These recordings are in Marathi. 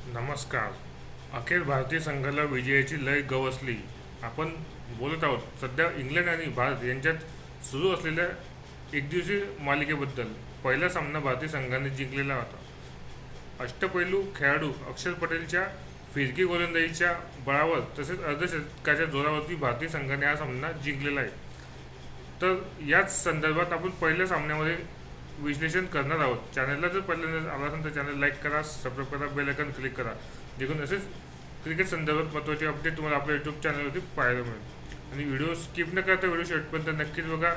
नमस्कार. अखेर भारतीय संघाला विजयाची लय गवसली. आपण बोलत आहोत सध्या इंग्लंड आणि भारत यांच्यात सुरू असलेल्या एकदिवसीय मालिकेबद्दल. पहिला सामना भारतीय संघाने जिंकलेला होता. अष्टपैलू खेळाडू अक्षर पटेलच्या फिरकी गोलंदाजीच्या बळावर तसेच अर्धशतकाच्या जोरावरती भारतीय संघाने हा सामना जिंकलेला आहे. तर याच संदर्भात आपण पहिल्या सामन्यामध्ये विश्लेषण करणार आहोत. चॅनलला जर पहिल्यांदा आला असेल तर चॅनल लाईक करा, सबस्क्राईब करा, बेल आयकॉन क्लिक करा, जेणेकरून असेच क्रिकेट संदर्भात महत्त्वाचे अपडेट तुम्हाला आपल्या यूट्यूब चॅनलवरती पाहायला मिळेल. आणि व्हिडिओ स्किप न करता व्हिडिओ शेवटपर्यंत नक्कीच बघा.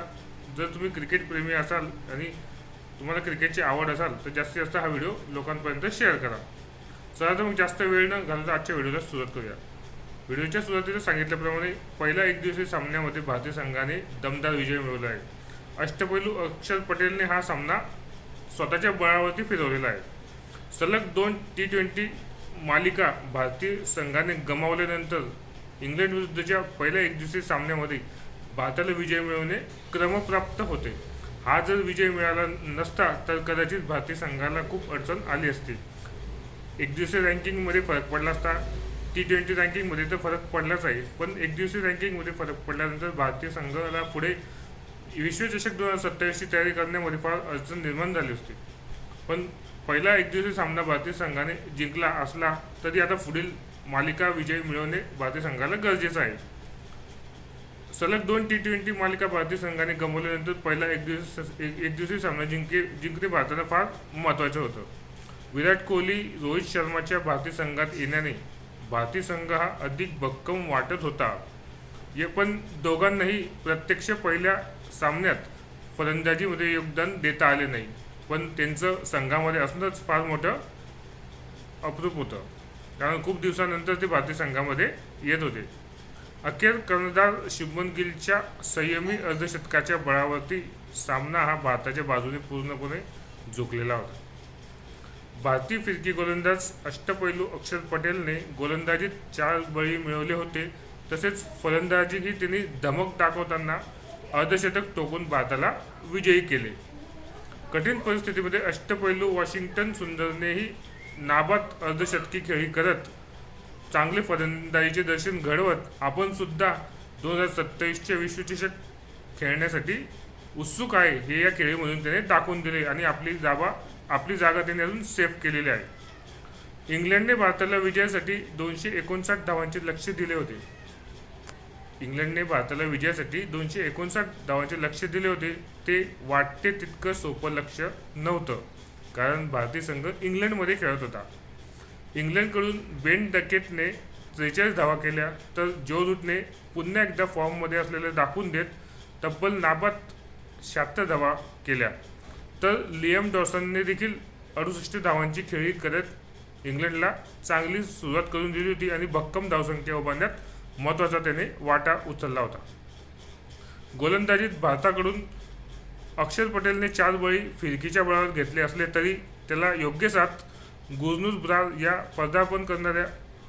जर तुम्ही क्रिकेट प्रेमी असाल आणि तुम्हाला क्रिकेटची आवड असाल तर जास्तीत जास्त हा व्हिडिओ लोकांपर्यंत शेअर करा. चला तर मग जास्त वेळ न घालता आजच्या व्हिडिओला सुरुवात करूया. व्हिडिओच्या सुरुवातीला सांगितल्याप्रमाणे पहिल्या एकदिवसीय सामन्यामध्ये भारतीय संघाने दमदार विजय मिळवला आहे. अष्टपैलू अक्षर पटेलने हा सामना स्वतःच्या बळावरती फिरवलेला आहे. सलग 2 T20 मालिका भारतीय संघाने गमावल्यानंतर इंग्लंड विरुद्धच्या पहिल्या एकदिवसीय सामन्यामध्ये भारताला विजय मिळवणे क्रमप्राप्त होते. हा जर विजय मिळाला नसता तर कदाचित भारतीय संघाला खूप अडचण आली असती. एकदिवसीय रँकिंगमध्ये फरक पडला असता, T20 रँकिंगमध्ये तर फरक पडलाच आहे, पण एकदिवसीय रँकिंगमध्ये फरक पडल्यानंतर भारतीय संघाला पुढे विश्वचषक 2027ची तयारी करण्यामध्ये फार अडचण निर्माण झाली असती. पण पहिला एकदिवसीय सामना भारतीय संघाने जिंकला असला तरी आता पुढील मालिका विजय मिळवणे भारतीय संघाला गरजेचं आहे. सलग 2 T20 मालिका भारतीय संघाने गमावल्यानंतर पहिला एकदिवसीय सामना जिंकणे भारताला फार महत्त्वाचं होतं. विराट कोहली, रोहित शर्माच्या भारतीय संघात येण्याने भारतीय संघ हा अधिक भक्कम वाटत होता. पण दोघांनाही प्रत्यक्ष पहिल्या सामन्यात फलंदाजीमध्ये योगदान देता आले नाही, पण त्यांचं संघामध्ये असणंच फार मोठं अप्रूप होतं, कारण खूप दिवसानंतर ते भारतीय संघामध्ये येत होते. अखेर कर्णधार शुभमन गिलच्या संयमी अर्धशतकाच्या बळावरती सामना हा भारताच्या बाजूने पूर्णपणे झुकलेला होता. भारतीय फिरकी गोलंदाज अष्टपैलू अक्षर पटेलने गोलंदाजीत 4 बळी मिळवले होते. तसेच फलंदाजीही त्यांनी धमक दाखवताना अर्धशतक टोकून भारताला विजयी केले. कठीण परिस्थितीमध्ये अष्टपैलू वॉशिंग्टन सुंदरनेही नाबाद अर्धशतकी खेळी करत चांगले फलंदाजीचे दर्शन घडवत आपण सुद्धा 2027चे विश्वचषक खेळण्यासाठी उत्सुक आहे हे या खेळीमधून त्याने दाखवून दिले आणि आपली जागा त्याने अजून सेफ केलेली आहे. इंग्लंडने भारताला विजयासाठी 259 धावांचे लक्ष्य दिले होते. ते वाटते तितकं सोपं लक्ष्य नव्हतं, कारण भारतीय संघ इंग्लंडमध्ये खेळत होता. इंग्लंडकडून बेन डकेटने 43 धावा केल्या, तर जो रूटने पुन्हा एकदा फॉर्ममध्ये असलेलं दाखवून देत तब्बल नाबाद 76 धावा केल्या. तर लिएम डॉसनने देखील 68 धावांची खेळी करत इंग्लंडला चांगली सुरुवात करून दिली होती आणि भक्कम धावसंख्या उभारण्यात महत्त्वाचा त्याने वाटा उचलला होता. गोलंदाजीत भारताकडून अक्षर पटेलने 4 बळी फिरकीच्या बळावर घेतले असले तरी त्याला योग्य साथ गुरनूर ब्रार या पदार्पण करणाऱ्या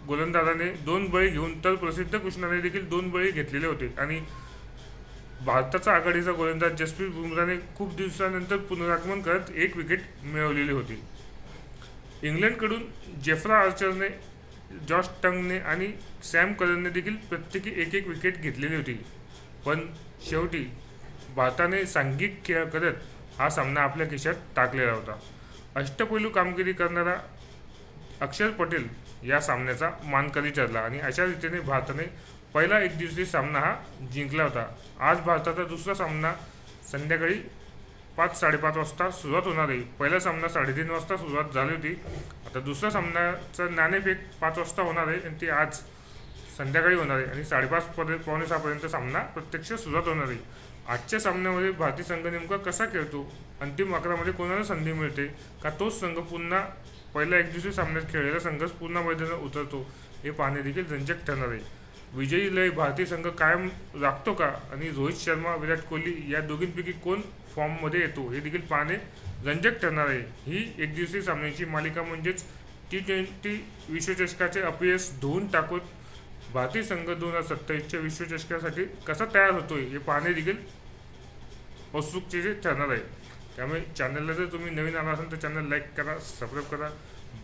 गोलंदाजाने 2 बळी घेऊन तर प्रसिद्ध कृष्णाने देखील 2 बळी घेतलेले होते. आणि भारताचा आघाडीचा गोलंदाज जसप्रीत बुमराहने खूप दिवसानंतर पुनरागमन करत 1 विकेट मिळवलेली होती. इंग्लंडकडून जेफ्रा आर्चरने, जॉश टंगने आणि सॅम करनने देखील प्रत्येकी 1-1 विकेट घेतलेली होती. पण शेवटी भारताने सांघिक खेळ करत हा सामना आपल्या खिशात टाकलेला होता. अष्टपैलू कामगिरी करणारा अक्षर पटेल या सामन्याचा मानकरी ठरला आणि अशा रीतीने भारताने पहिला एकदिवसीय सामना हा जिंकला होता. आज भारताचा दुसरा सामना संध्याकाळी 5-5:30 वाजता सुरुवात होणार आहे. पहिला सामना 3:30 वाजता सुरुवात झाली होती. आता दुसऱ्या सामन्याचं नाणेफेक 5 वाजता होणार आहे आणि ते आज संध्याकाळी होणार आहे आणि 5:30 पावणे 6 सामना प्रत्यक्ष सुरुवात होणार आहे. आजच्या सामन्यामध्ये भारतीय संघ नेमका कसा खेळतो, अंतिम 11मध्ये कोणाला संधी मिळते का, तोच संघ पुन्हा पहिल्या एकदिवसीय सामन्यात खेळलेला संघच पुन्हा मैदानात उतरतो हे पाहणे देखील रंजक ठरणार आहे. विजयी लय भारतीय संघ कायम राखतो का आणि रोहित शर्मा, विराट कोहली या दोघींपैकी कोण फॉर्ममध्ये येतो हे देखील पाहणे रंजक ठरणार आहे. ही एकदिवसीय सामन्याची मालिका म्हणजेच T20 विश्वचषकाचे अपयश धुवून टाकून भारतीय संघ 2027च्या विश्वचषकासाठी कसा तयार होतोय हे पाहणे देखील उत्सुकतेचे ठरणार आहे. त्यामुळे चॅनलला जर तुम्ही नवीन आला असाल तर चॅनल लाईक करा, सबस्क्राईब करा,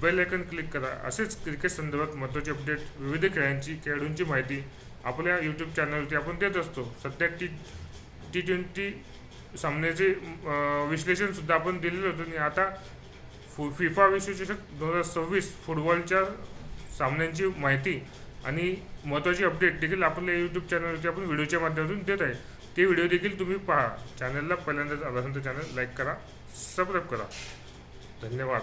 बेल आयकन क्लिक करा. असेच क्रिकेट संदर्भात महत्त्वाचे अपडेट, विविध खेळाडूंची माहिती आपल्या यूट्यूब चॅनलवरती आपण देत असतो. सध्या टी20 सामन्याचे विश्लेषणसुद्धा आपण दिलेलं होतं. आणि आता फिफा विश्वचषक 2026 फुटबॉलच्या सामन्यांची माहिती आणि महत्त्वाची अपडेट देखील आपल्या यूट्यूब चॅनलवरती आपण व्हिडिओच्या माध्यमातून देत आहे. ते व्हिडिओ देखील तुम्ही पहा. चॅनलला पहिल्यांदाच आला असेल तर चॅनल लाईक करा, सबस्क्राईब करा. धन्यवाद.